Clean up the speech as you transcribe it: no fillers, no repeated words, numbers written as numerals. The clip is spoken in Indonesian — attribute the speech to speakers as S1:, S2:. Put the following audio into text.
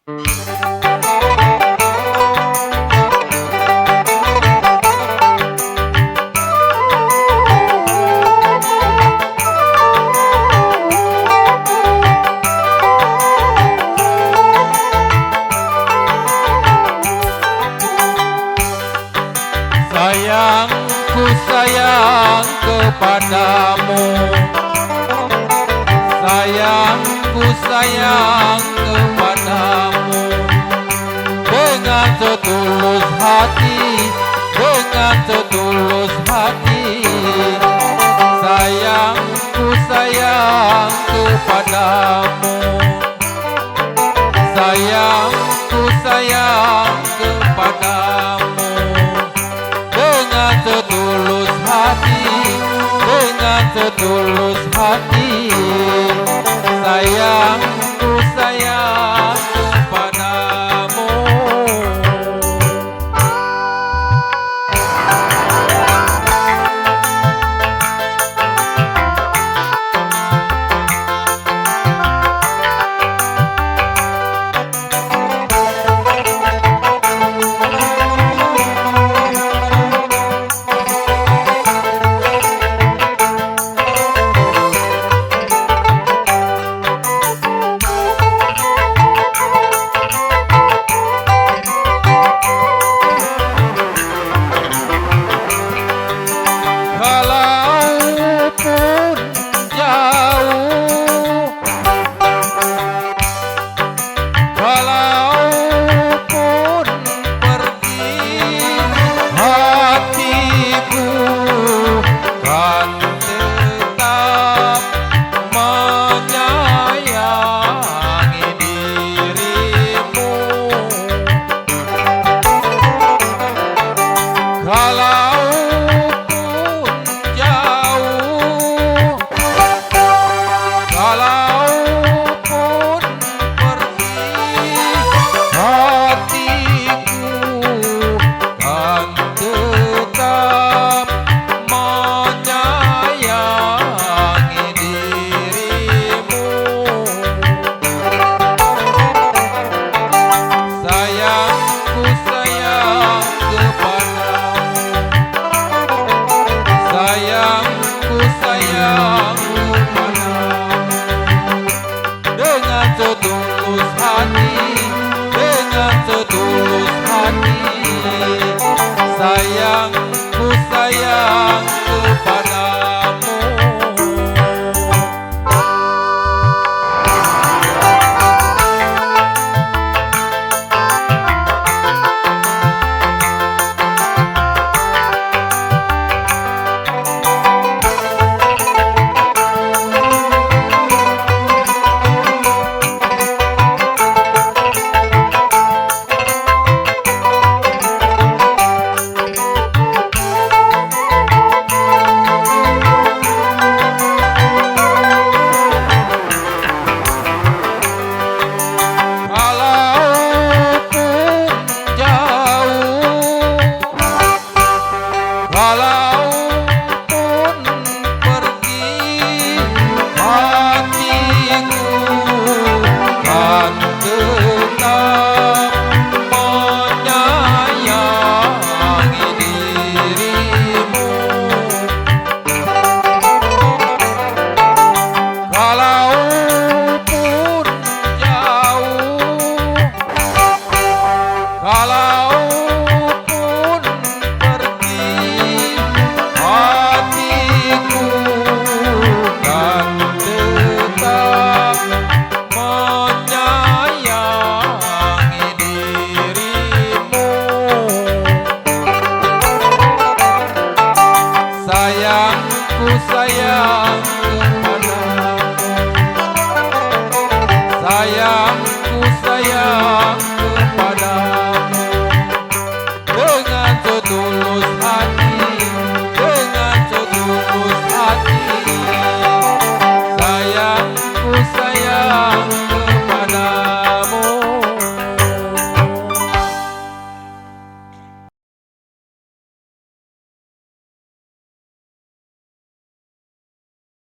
S1: Sayangku sayang kepadamu, sayangku sayang kepadamu, dengan setulus hati, dengan setulus hati. Sayangku sayang kepadamu, sayangku sayang kepadamu, dengan setulus hati, dengan setulus hati. Sayangku sayang kepadamu. Kalaupun jauh, kalaupun pergi, hatiku kan tetap menyayangi dirimu. Kalaupun jauh, kalaupun pergi, hatiku kan tetap menyayangi dirimu. Sayangku sayang kepadamu, sayangku sayang kepadamu, dengan setulus hati, dengan setulus